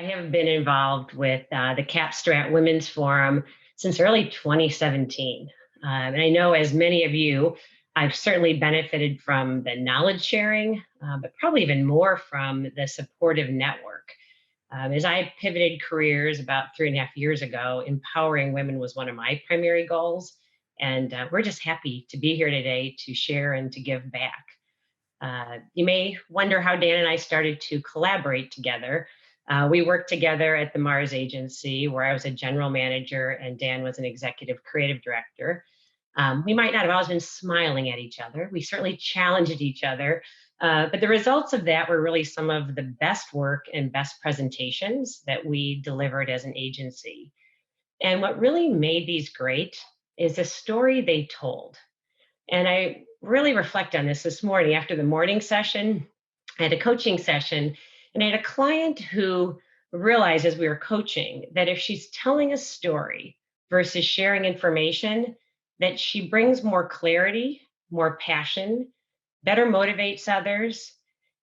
I have been involved with the STRAT Women's Forum since early 2017. And I know, as many of you, I've certainly benefited from the knowledge sharing, but probably even more from the supportive network. As I pivoted careers about 3.5 years ago, empowering women was one of my primary goals. And we're just happy to be here today to share and to give back. You may wonder how Dan and I started to collaborate together. We worked together at the Mars agency, where I was a general manager and Dan was an executive creative director. We might not have always been smiling at each other. We certainly challenged each other. But the results of that were really some of the best work and best presentations that we delivered as an agency. And what really made these great is the story they told. And I really reflect on this morning after the morning session. I had a coaching session, and I had a client who realized as we were coaching that if she's telling a story versus sharing information, that she brings more clarity, more passion, better motivates others,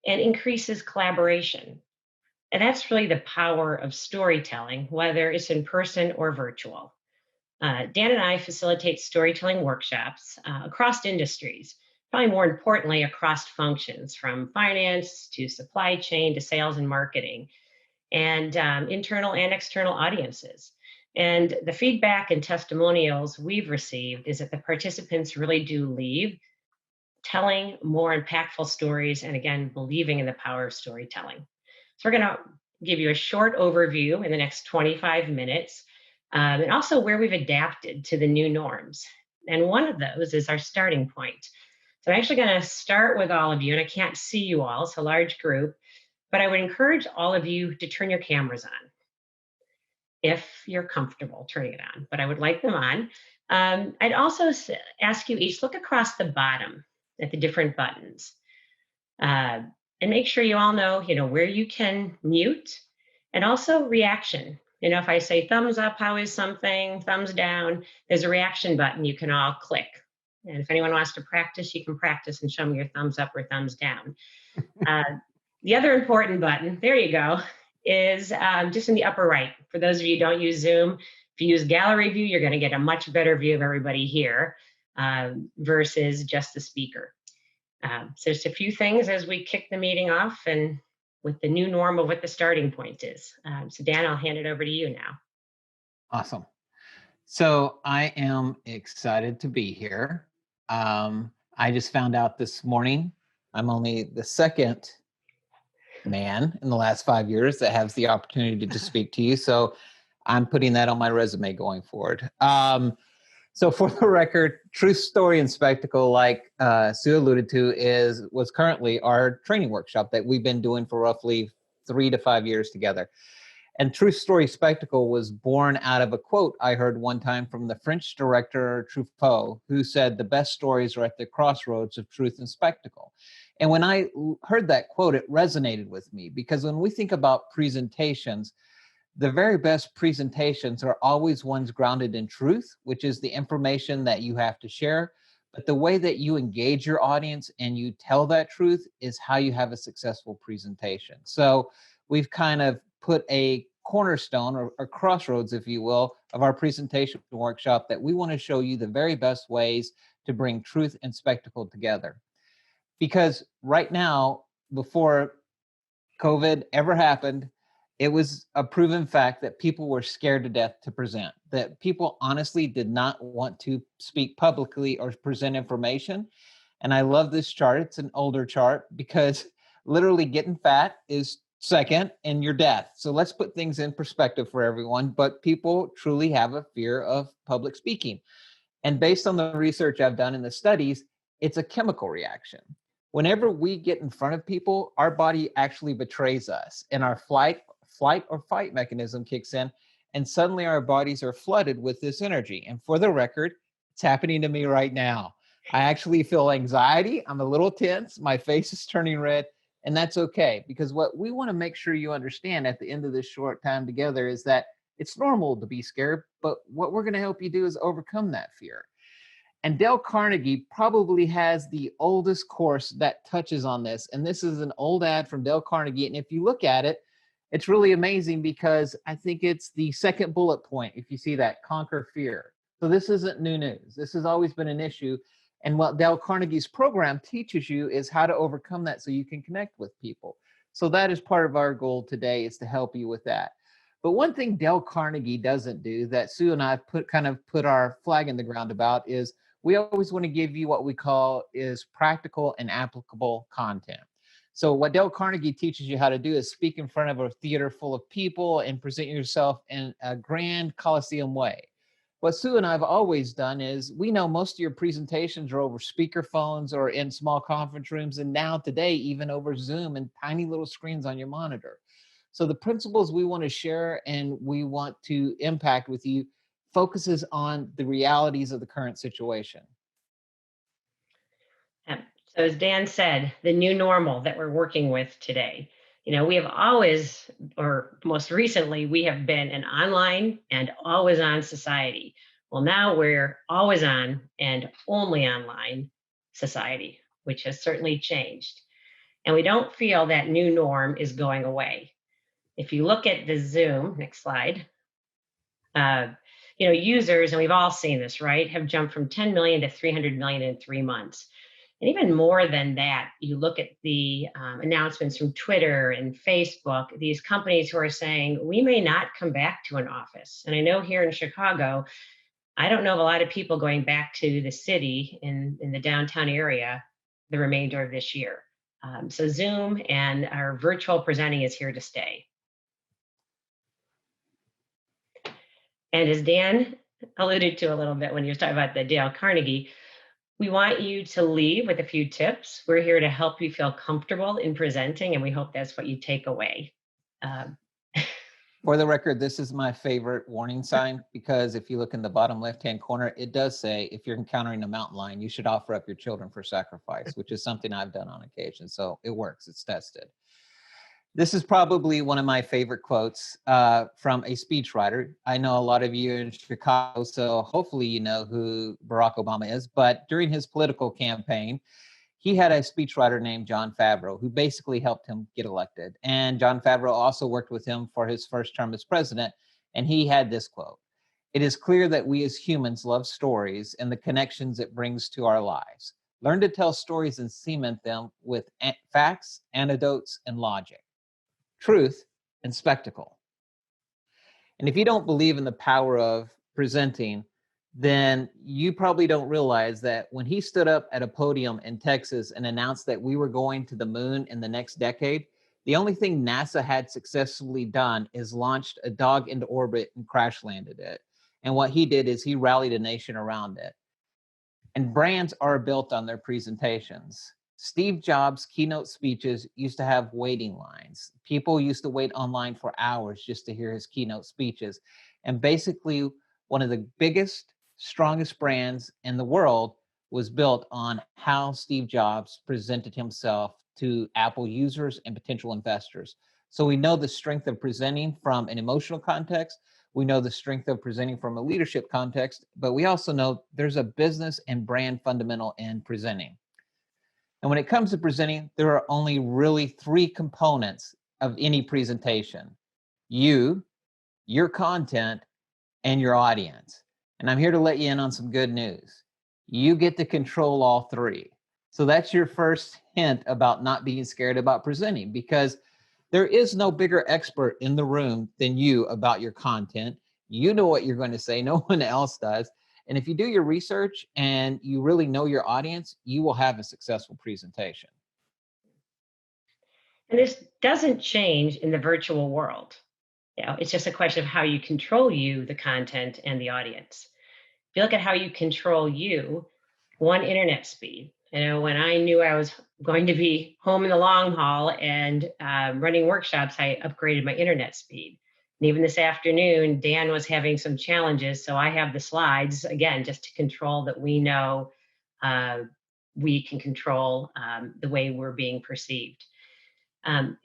and increases collaboration. And that's really the power of storytelling, whether it's in person or virtual. Dan and I facilitate storytelling workshops across industries, probably more importantly, across functions, from finance to supply chain to sales and marketing, and internal and external audiences. And the feedback and testimonials we've received is that the participants really do leave telling more impactful stories and, again, believing in the power of storytelling. So we're going to give you a short overview in the next 25 minutes. And also where we've adapted to the new norms. And one of those is our starting point. So I'm actually going to start with all of you, and I can't see you all, it's a large group, but I would encourage all of you to turn your cameras on, if you're comfortable turning it on, but I would like them on. I'd also ask you each, look across the bottom at the different buttons, and make sure you all know, where you can mute, and also reaction. If I say thumbs up, how is something? Thumbs down, there's a reaction button you can all click. And if anyone wants to practice, you can practice and show me your thumbs up or thumbs down. The other important button, there you go, is just in the upper right. For those of you who don't use Zoom, if you use gallery view, you're going to get a much better view of everybody here versus just the speaker. So just a few things as we kick the meeting off and with the new norm of what the starting point is. So Dan, I'll hand it over to you now. Awesome. So I am excited to be here. I just found out this morning I'm only the second man in the last 5 years that has the opportunity to speak to you. So I'm putting that on my resume going forward. So for the record, Truth, Story, and Spectacle, like Sue alluded to, was currently our training workshop that we've been doing for roughly 3 to 5 years together. And Truth, Story, Spectacle was born out of a quote I heard one time from the French director Truffaut, who said, "The best stories are at the crossroads of truth and spectacle." And when I heard that quote, it resonated with me, because when we think about presentations, the very best presentations are always ones grounded in truth, which is the information that you have to share. But the way that you engage your audience and you tell that truth is how you have a successful presentation. So we've kind of put a cornerstone or crossroads, if you will, of our presentation workshop that we want to show you the very best ways to bring truth and spectacle together. Because right now, before COVID ever happened, it was a proven fact that people were scared to death to present, that people honestly did not want to speak publicly or present information. And I love this chart. It's an older chart because literally getting fat is second and your death. So let's put things in perspective for everyone. But people truly have a fear of public speaking. And based on the research I've done in the studies, it's a chemical reaction. Whenever we get in front of people, our body actually betrays us and our flight or fight mechanism kicks in, and suddenly our bodies are flooded with this energy. And for the record, it's happening to me right now. I actually feel anxiety. I'm a little tense. My face is turning red, and that's okay, because what we want to make sure you understand at the end of this short time together is that it's normal to be scared, but what we're going to help you do is overcome that fear. And Dale Carnegie probably has the oldest course that touches on this. And this is an old ad from Dale Carnegie. And if you look at it, It's really amazing because I think it's the second bullet point. If you see that, conquer fear. So this isn't new news. This has always been an issue. And what Dale Carnegie's program teaches you is how to overcome that so you can connect with people. So that is part of our goal today, is to help you with that. But one thing Dale Carnegie doesn't do, that Sue and I put our flag in the ground about, is we always want to give you what we call is practical and applicable content. So what Dale Carnegie teaches you how to do is speak in front of a theater full of people and present yourself in a grand Coliseum way. What Sue and I have always done is, we know most of your presentations are over speakerphones or in small conference rooms, and now today even over Zoom and tiny little screens on your monitor. So the principles we want to share and we want to impact with you focuses on the realities of the current situation. So as Dan said, the new normal that we're working with today, we have always, or most recently, we have been an online and always on society. Well, now we're always on and only online society, which has certainly changed. And we don't feel that new norm is going away. If you look at the Zoom, next slide, users, and we've all seen this, right, have jumped from 10 million to 300 million in 3 months. And even more than that, you look at the announcements from Twitter and Facebook, these companies who are saying, we may not come back to an office. And I know here in Chicago, I don't know of a lot of people going back to the city in the downtown area the remainder of this year. So Zoom and our virtual presenting is here to stay. And as Dan alluded to a little bit when he was talking about the Dale Carnegie, we want you to leave with a few tips. We're here to help you feel comfortable in presenting, and we hope that's what you take away. For the record, this is my favorite warning sign, because if you look in the bottom left-hand corner, it does say, if you're encountering a mountain lion, you should offer up your children for sacrifice, which is something I've done on occasion. So it works, it's tested. This is probably one of my favorite quotes from a speechwriter. I know a lot of you in Chicago, so hopefully you know who Barack Obama is. But during his political campaign, he had a speechwriter named Jon Favreau, who basically helped him get elected. And Jon Favreau also worked with him for his first term as president. And he had this quote: "It is clear that we as humans love stories and the connections it brings to our lives. Learn to tell stories and cement them with facts, anecdotes, and logic. Truth and spectacle." And if you don't believe in the power of presenting, then you probably don't realize that when he stood up at a podium in Texas and announced that we were going to the moon in the next decade, the only thing NASA had successfully done is launched a dog into orbit and crash landed it. And what he did is he rallied a nation around it. And brands are built on their presentations. Steve Jobs' keynote speeches used to have waiting lines. People used to wait online for hours just to hear his keynote speeches. And basically, one of the biggest, strongest brands in the world was built on how Steve Jobs presented himself to Apple users and potential investors. So we know the strength of presenting from an emotional context. We know the strength of presenting from a leadership context, but we also know there's a business and brand fundamental in presenting. And when it comes to presenting, there are only really 3 components of any presentation: you, your content, and your audience. And I'm here to let you in on some good news. You get to control all 3. So that's your first hint about not being scared about presenting, because there is no bigger expert in the room than you about your content. You know what you're going to say, no one else does. And if you do your research and you really know your audience, you will have a successful presentation. And this doesn't change in the virtual world. It's just a question of how you control you, the content, and the audience. If you look at how you control you, one, internet speed. When I knew I was going to be home in the long haul and running workshops, I upgraded my internet speed. And even this afternoon, Dan was having some challenges, so I have the slides, again, just to control that we know we can control the way we're being perceived.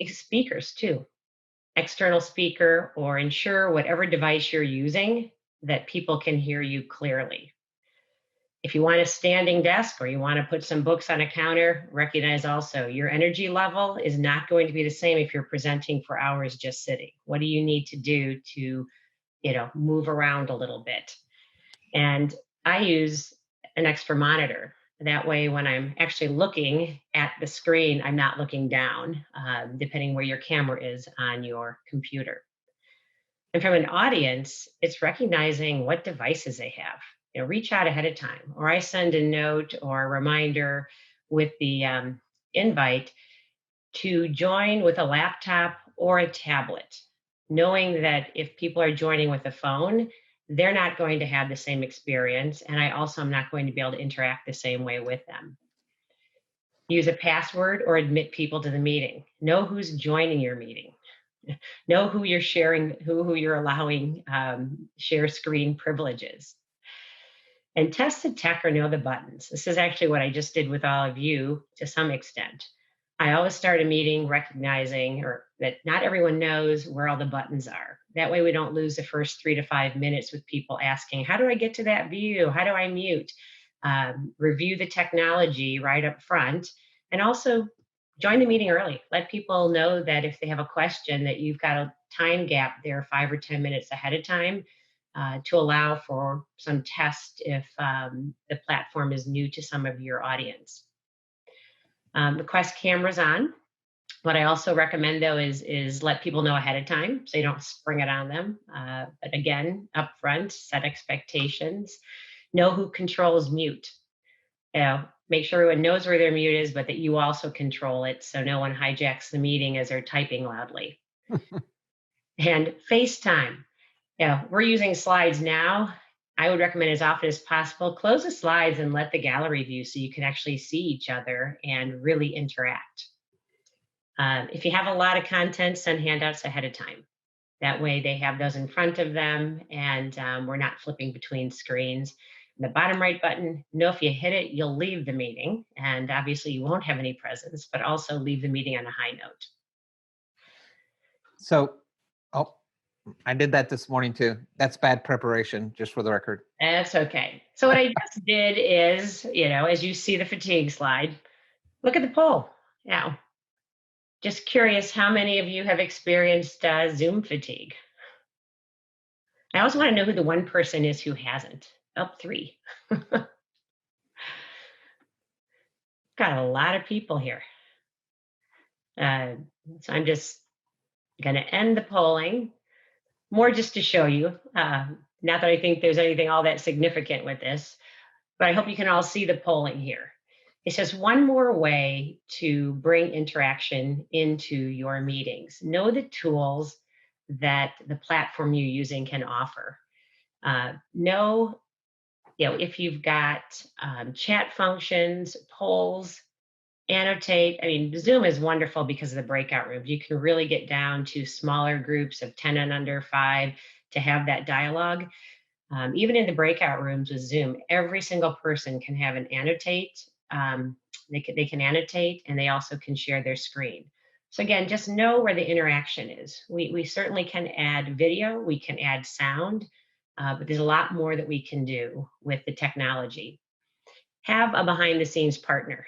Speakers, too. External speaker, or ensure whatever device you're using that people can hear you clearly. If you want a standing desk or you want to put some books on a counter, recognize also your energy level is not going to be the same if you're presenting for hours just sitting. What do you need to do to, move around a little bit? And I use an extra monitor. That way, when I'm actually looking at the screen, I'm not looking down, depending where your camera is on your computer. And from an audience, it's recognizing what devices they have. Reach out ahead of time, or I send a note or a reminder with the invite to join with a laptop or a tablet, knowing that if people are joining with a phone, they're not going to have the same experience. And I also am not going to be able to interact the same way with them. Use a password or admit people to the meeting. Know who's joining your meeting. Know who you're sharing, who you're allowing share screen privileges. And test the tech or know the buttons. This is actually what I just did with all of you to some extent. I always start a meeting recognizing that not everyone knows where all the buttons are. That way we don't lose the first 3 to 5 minutes with people asking, how do I get to that view? How do I mute? Review the technology right up front. And also join the meeting early. Let people know that if they have a question that you've got a time gap there 5 or 10 minutes ahead of time to allow for some test if the platform is new to some of your audience. Request cameras on. What I also recommend though is let people know ahead of time so you don't spring it on them. But again, upfront, set expectations. Know who controls mute. Make sure everyone knows where their mute is, but that you also control it so no one hijacks the meeting as they're typing loudly. And FaceTime. We're using slides now. I would recommend as often as possible, close the slides and let the gallery view so you can actually see each other and really interact. If you have a lot of content, send handouts ahead of time. That way they have those in front of them and we're not flipping between screens. The bottom right button, if you hit it, you'll leave the meeting. And obviously you won't have any presence, but also leave the meeting on a high note. So, I did that this morning too. That's bad preparation, just for the record. That's okay. So what I just did is, as you see the fatigue slide, look at the poll. Just curious how many of you have experienced Zoom fatigue? I also want to know who the one person is who hasn't. 3. Got a lot of people here. So I'm just going to end the polling. More just to show you, not that I think there's anything all that significant with this, but I hope you can all see the polling here. It's just one more way to bring interaction into your meetings. Know the tools that the platform you're using can offer. Know, if you've got chat functions, polls, annotate. I mean, Zoom is wonderful because of the breakout rooms. You can really get down to smaller groups of 10 and under 5 to have that dialogue. Even in the breakout rooms with Zoom, every single person can have an annotate. They can annotate and they also can share their screen. So again, just know where the interaction is. We certainly can add video, we can add sound, but there's a lot more that we can do with the technology. Have a behind the scenes partner.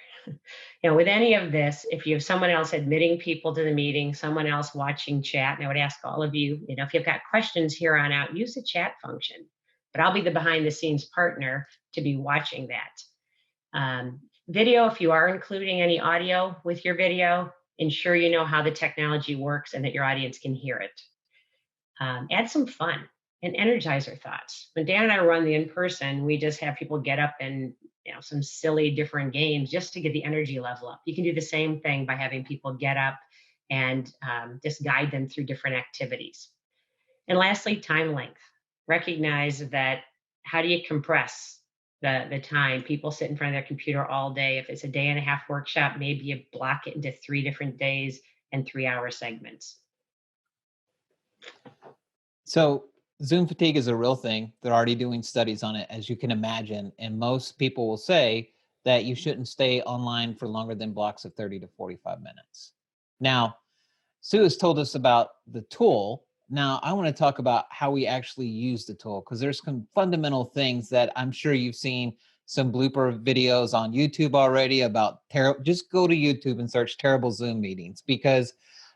With any of this, if you have someone else admitting people to the meeting, someone else watching chat, and I would ask all of you, if you've got questions here on out, use the chat function. But I'll be the behind the scenes partner to be watching that. Video, if you are including any audio with your video, ensure you know how the technology works and that your audience can hear it. Add some fun and energizer thoughts. When Dan and I run the in-person, we just have people get up and some silly different games just to get the energy level up. You can do the same thing by having people get up and just guide them through different activities. And lastly, time length. Recognize that how do you compress the time? People sit in front of their computer all day. If it's a 1.5 day workshop, maybe you block it into 3 different days and 3-hour segments. So Zoom fatigue is a real thing. They're already doing studies on it, as you can imagine. And most people will say that you shouldn't stay online for longer than blocks of 30 to 45 minutes. Now, Sue has told us about the tool. Now, I want to talk about how we actually use the tool, because there's some fundamental things that I'm sure you've seen some blooper videos on YouTube already about just go to YouTube and search terrible Zoom meetings, because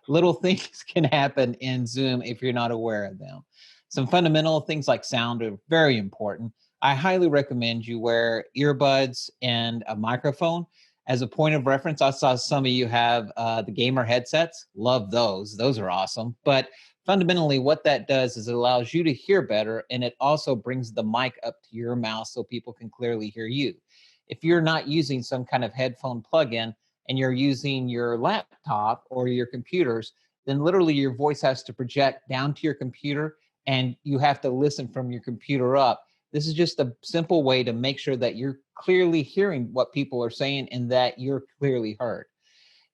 little things can happen in Zoom if you're not aware of them. Some fundamental things like sound are very important. I highly recommend you wear earbuds and a microphone. As a point of reference, I saw some of you have the gamer headsets. Love those. Those are awesome. But fundamentally, what that does is it allows you to hear better, and it also brings the mic up to your mouth so people can clearly hear you. If you're not using some kind of headphone plug-in and you're using your laptop or your computers, then literally your voice has to project down to your computer and you have to listen from your computer up. This is just a simple way to make sure that you're clearly hearing what people are saying and that you're clearly heard.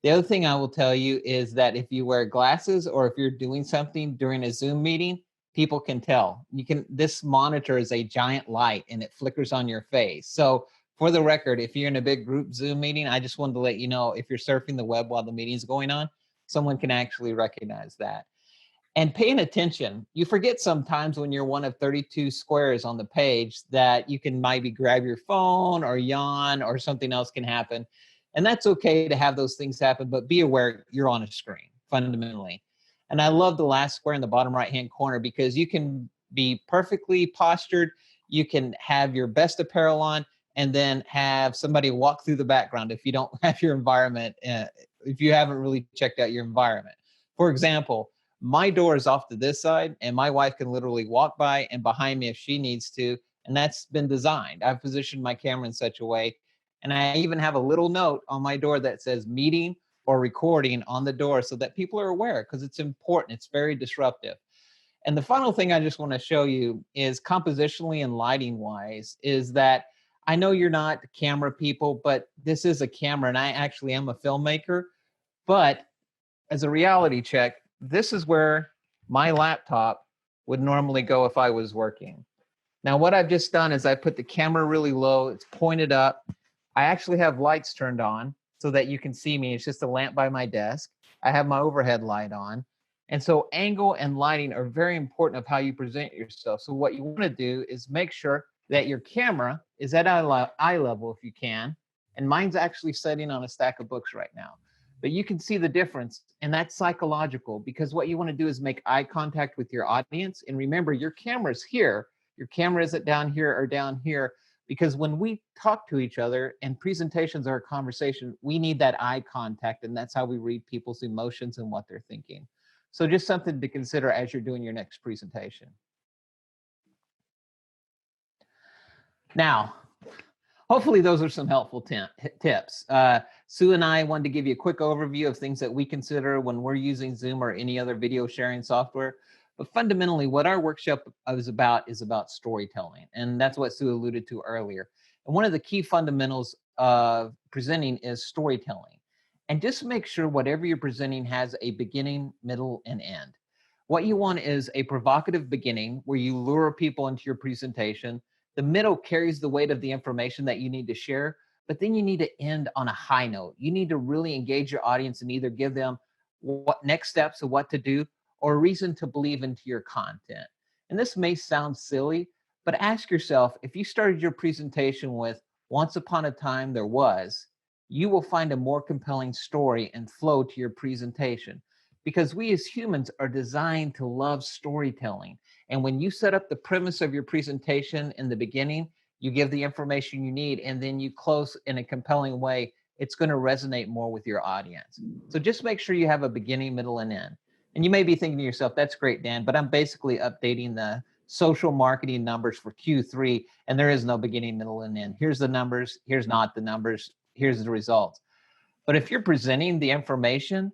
The other thing I will tell you is that if you wear glasses or if you're doing something during a Zoom meeting, people can tell. This monitor is a giant light and it flickers on your face. So for the record, if you're in a big group Zoom meeting, I just wanted to let you know, if you're surfing the web while the meeting's going on, someone can actually recognize that. And paying attention, you forget sometimes when you're one of 32 squares on the page that you can maybe grab your phone or yawn or something else can happen. And that's okay to have those things happen, but be aware you're on a screen fundamentally. And I love the last square in the bottom right-hand corner because you can be perfectly postured. You can have your best apparel on and then have somebody walk through the background if you don't have your environment, if you haven't really checked out your environment. For example, my door is off to this side and my wife can literally walk by and behind me if she needs to. And that's been designed. I've positioned my camera in such a way. And I even have a little note on my door that says meeting or recording on the door so that people are aware, because it's important. It's very disruptive. And the final thing I just want to show you is compositionally and lighting wise is that I know you're not camera people, but this is a camera and I actually am a filmmaker. But as a reality check, this is where my laptop would normally go if I was working. Now, what I've just done is I put the camera really low. It's pointed up. I actually have lights turned on so that you can see me. It's just a lamp by my desk. I have my overhead light on. And so angle and lighting are very important of how you present yourself. So what you want to do is make sure that your camera is at eye level if you can. And mine's actually sitting on a stack of books right now. But you can see the difference, and that's psychological, because what you want to do is make eye contact with your audience. And remember, your camera's here. Your camera isn't down here or down here, because when we talk to each other and presentations are a conversation, we need that eye contact, and that's how we read people's emotions and what they're thinking. So just something to consider as you're doing your next presentation. Now, hopefully those are some helpful tips. Sue and I wanted to give you a quick overview of things that we consider when we're using Zoom or any other video sharing software. But fundamentally, what our workshop is about storytelling. And that's what Sue alluded to earlier. And one of the key fundamentals of presenting is storytelling. And just make sure whatever you're presenting has a beginning, middle, and end. What you want is a provocative beginning where you lure people into your presentation. The middle carries the weight of the information that you need to share, but then you need to end on a high note. You need to really engage your audience and either give them what next steps of what to do or a reason to believe into your content. And this may sound silly, but ask yourself, if you started your presentation with "Once upon a time there was," you will find a more compelling story and flow to your presentation, because we as humans are designed to love storytelling. And when you set up the premise of your presentation in the beginning, you give the information you need, and then you close in a compelling way, it's going to resonate more with your audience. So just make sure you have a beginning, middle, and end. And you may be thinking to yourself, that's great, Dan, but I'm basically updating the social marketing numbers for Q3, and there is no beginning, middle, and end. Here's the numbers, here's not the numbers, here's the results. But if you're presenting the information,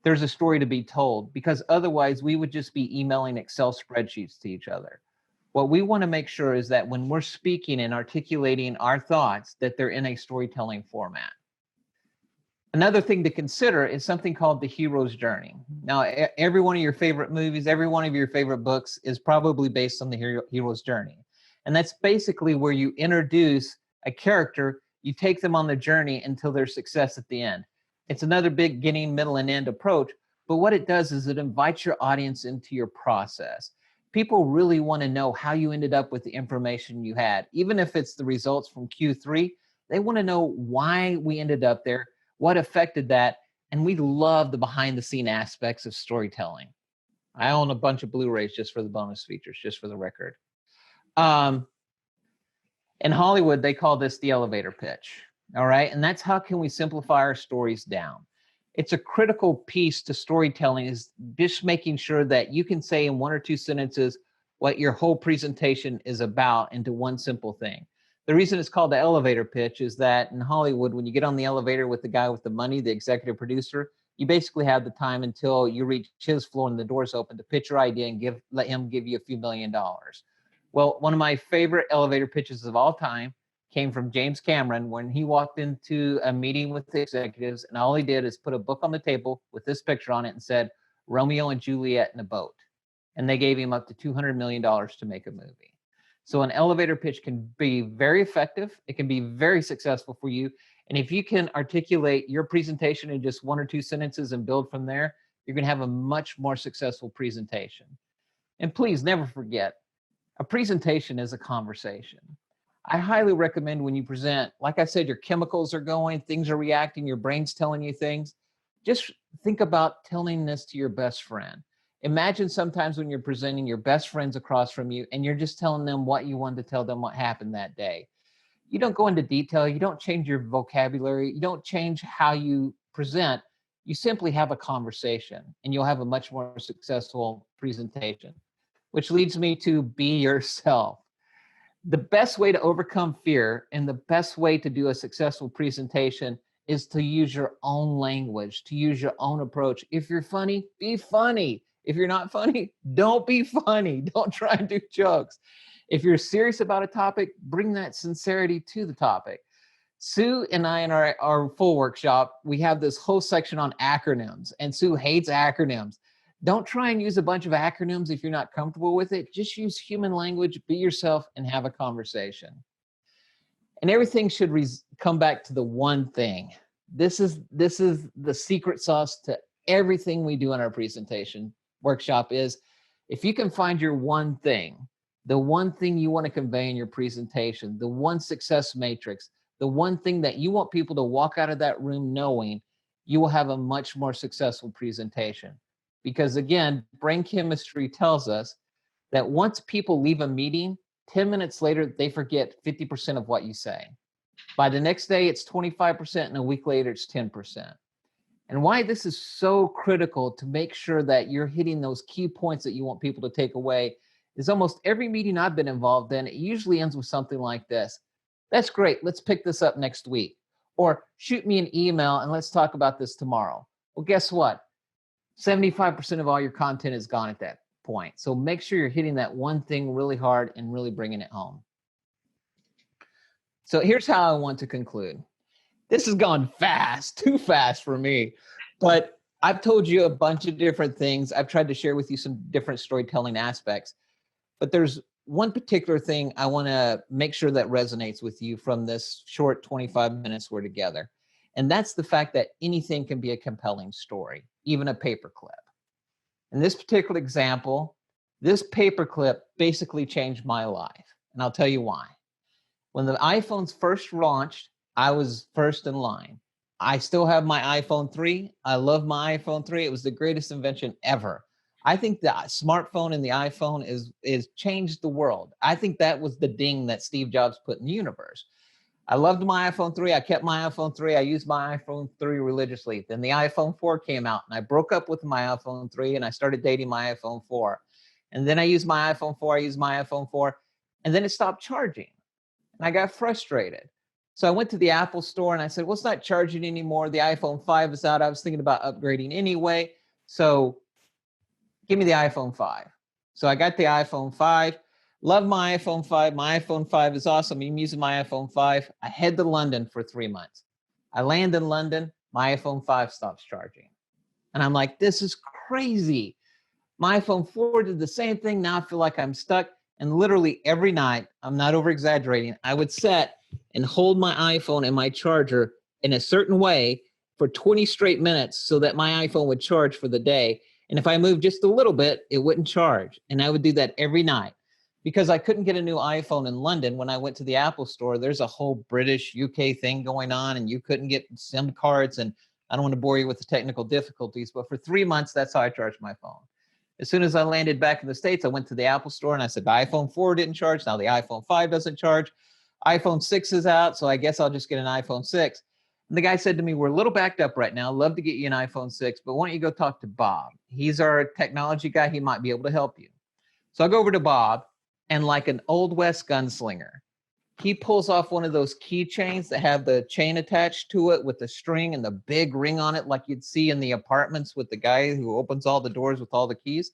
there's a story to be told, because otherwise we would just be emailing Excel spreadsheets to each other. What we want to make sure is that when we're speaking and articulating our thoughts, that they're in a storytelling format. Another thing to consider is something called the hero's journey. Now, every one of your favorite movies, every one of your favorite books is probably based on the hero's journey. And that's basically where you introduce a character, you take them on the journey until their success at the end. It's another beginning, middle, and end approach, but what it does is it invites your audience into your process. People really want to know how you ended up with the information you had. Even if it's the results from Q3, they want to know why we ended up there, what affected that. And we love the behind the scene aspects of storytelling. I own a bunch of Blu-rays just for the bonus features, just for the record. In Hollywood, they call this the elevator pitch. All right. And that's how can we simplify our stories down? It's a critical piece to storytelling, is just making sure that you can say in 1 or 2 sentences what your whole presentation is about into one simple thing. The reason it's called the elevator pitch is that in Hollywood, when you get on the elevator with the guy with the money, the executive producer, you basically have the time until you reach his floor and the doors open to pitch your idea and let him give you a few $1 million. Well, one of my favorite elevator pitches of all time came from James Cameron when he walked into a meeting with the executives, and all he did is put a book on the table with this picture on it and said, Romeo and Juliet in a boat. And they gave him up to $200 million to make a movie. So an elevator pitch can be very effective. It can be very successful for you. And if you can articulate your presentation in just 1 or 2 sentences and build from there, you're going to have a much more successful presentation. And please never forget, a presentation is a conversation. I highly recommend when you present, like I said, your chemicals are going, things are reacting, your brain's telling you things. Just think about telling this to your best friend. Imagine sometimes when you're presenting, your best friend's across from you and you're just telling them what you wanted to tell them, what happened that day. You don't go into detail. You don't change your vocabulary. You don't change how you present. You simply have a conversation and you'll have a much more successful presentation, which leads me to be yourself. The best way to overcome fear and the best way to do a successful presentation is to use your own language, to use your own approach. If you're funny, be funny. If you're not funny, don't be funny. Don't try and do jokes. If you're serious about a topic, bring that sincerity to the topic. Sue and I in our full workshop, we have this whole section on acronyms, and Sue hates acronyms. Don't try and use a bunch of acronyms if you're not comfortable with it. Just use human language, be yourself, and have a conversation. And everything should come back to the one thing. This is the secret sauce to everything we do in our presentation workshop is, if you can find your one thing, the one thing you want to convey in your presentation, the one success matrix, the one thing that you want people to walk out of that room knowing, you will have a much more successful presentation. Because again, brain chemistry tells us that once people leave a meeting, 10 minutes later, they forget 50% of what you say. By the next day, it's 25%, and a week later, it's 10%. And why this is so critical to make sure that you're hitting those key points that you want people to take away is almost every meeting I've been involved in, it usually ends with something like this. That's great. Let's pick this up next week. Or shoot me an email and let's talk about this tomorrow. Well, guess what? 75% of all your content is gone at that point. So make sure you're hitting that one thing really hard and really bringing it home. So here's how I want to conclude. This has gone fast, too fast for me, but I've told you a bunch of different things. I've tried to share with you some different storytelling aspects, but there's one particular thing I want to make sure that resonates with you from this short 25 minutes we're together. And that's the fact that anything can be a compelling story, even a paperclip. In this particular example, this paperclip basically changed my life. And I'll tell you why. When the iPhones first launched, I was first in line. I still have my iPhone 3. I love my iPhone 3. It was the greatest invention ever. I think the smartphone and the iPhone is changed the world. I think that was the ding that Steve Jobs put in the universe. I loved my iPhone 3. I kept my iPhone 3. I used my iPhone 3 religiously. Then the iPhone 4 came out, and I broke up with my iPhone 3, and I started dating my iPhone 4. And then I used my iPhone 4. I used my iPhone 4, and then it stopped charging. And I got frustrated. So I went to the Apple store, and I said, well, it's not charging anymore. The iPhone 5 is out. I was thinking about upgrading anyway. So give me the iPhone 5. So I got the iPhone 5. Love my iPhone 5. My iPhone 5 is awesome. I'm using my iPhone 5. I head to London for 3 months. I land in London. My iPhone 5 stops charging. And I'm like, this is crazy. My iPhone 4 did the same thing. Now I feel like I'm stuck. And literally every night, I'm not over exaggerating, I would sit and hold my iPhone and my charger in a certain way for 20 straight minutes so that my iPhone would charge for the day. And if I moved just a little bit, it wouldn't charge. And I would do that every night because I couldn't get a new iPhone in London. When I went to the Apple store, there's a whole British UK thing going on and you couldn't get SIM cards. And I don't want to bore you with the technical difficulties, but for 3 months, that's how I charged my phone. As soon as I landed back in the States, I went to the Apple store and I said, the iPhone 4 didn't charge. Now the iPhone 5 doesn't charge. iPhone 6 is out, so I guess I'll just get an iPhone 6. And the guy said to me, we're a little backed up right now. Love to get you an iPhone 6, but why don't you go talk to Bob? He's our technology guy. He might be able to help you. So I go over to Bob, and like an Old West gunslinger, he pulls off one of those keychains that have the chain attached to it with the string and the big ring on it, like you'd see in the apartments with the guy who opens all the doors with all the keys.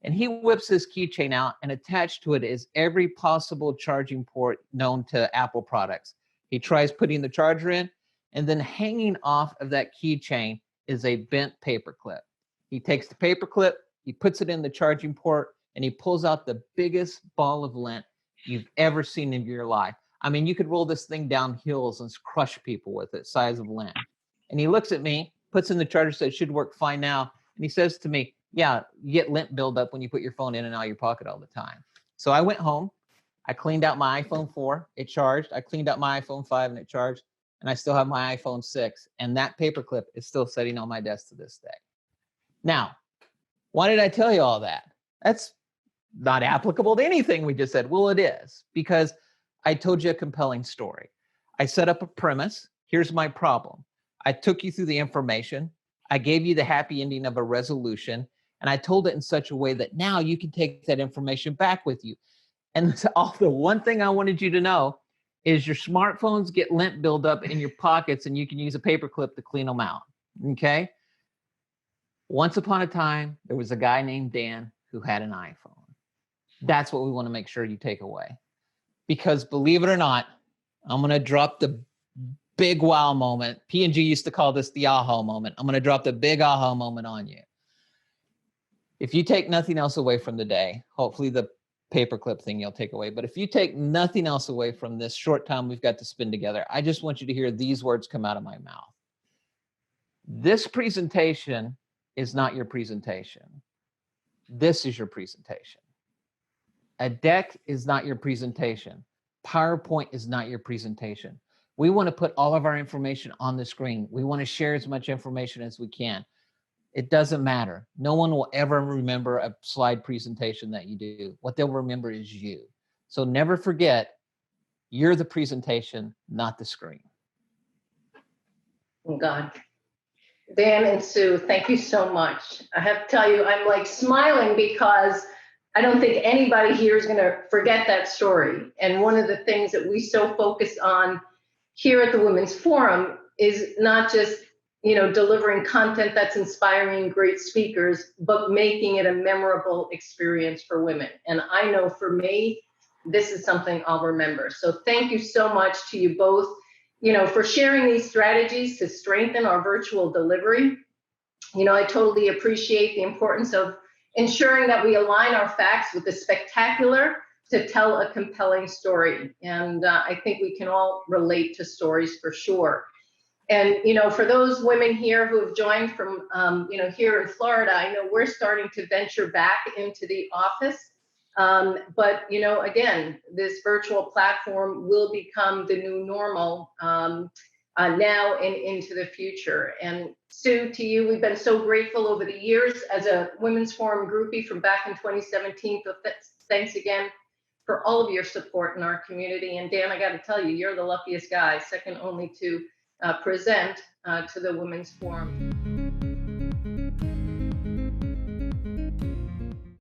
And he whips his keychain out, and attached to it is every possible charging port known to Apple products. He tries putting the charger in, and then hanging off of that keychain is a bent paper clip. He takes the paper clip, he puts it in the charging port, and he pulls out the biggest ball of lint you've ever seen in your life. I mean, you could roll this thing down hills and crush people with it, size of lint. And he looks at me, puts in the charger, says it should work fine now. And he says to me, yeah, you get lint buildup when you put your phone in and out of your pocket all the time. So I went home, I cleaned out my iPhone 4, it charged. I cleaned out my iPhone 5 and it charged. And I still have my iPhone 6. And that paperclip is still sitting on my desk to this day. Now, why did I tell you all that? That's not applicable to anything we just said. Well, it is, because I told you a compelling story. I set up a premise. Here's my problem. I took you through the information. I gave you the happy ending of a resolution. And I told it in such a way that now you can take that information back with you. And the one thing I wanted you to know is your smartphones get lint buildup in your pockets and you can use a paperclip to clean them out, okay? Once upon a time, there was a guy named Dan who had an iPhone. That's what we want to make sure you take away. Because believe it or not, I'm going to drop the big wow moment. P&G used to call this the aha moment. I'm going to drop the big aha moment on you. If you take nothing else away from the day, hopefully the paperclip thing you'll take away. But if you take nothing else away from this short time we've got to spend together, I just want you to hear these words come out of my mouth. This presentation is not your presentation. This is your presentation. A deck is not your presentation. PowerPoint is not your presentation. We want to put all of our information on the screen. We want to share as much information as we can. It doesn't matter. No one will ever remember a slide presentation that you do. What they'll remember is you. So never forget, you're the presentation, not the screen. Oh God. Dan and Sue, thank you so much. I have to tell you, I'm like smiling because I don't think anybody here is going to forget that story. And one of the things that we so focus on here at the Women's Forum is not just, delivering content that's inspiring, great speakers, but making it a memorable experience for women. And I know for me, this is something I'll remember. So thank you so much to you both, for sharing these strategies to strengthen our virtual delivery. I totally appreciate the importance of ensuring that we align our facts with the spectacular to tell a compelling story. And I think we can all relate to stories for sure. And, for those women here who have joined from, here in Florida, I know we're starting to venture back into the office. But, again, this virtual platform will become the new normal now and into the future. And Sue, to you, we've been so grateful over the years as a Women's Forum groupie from back in 2017. So thanks again for all of your support in our community. And Dan, I got to tell you, you're the luckiest guy, second only to present to the Women's Forum.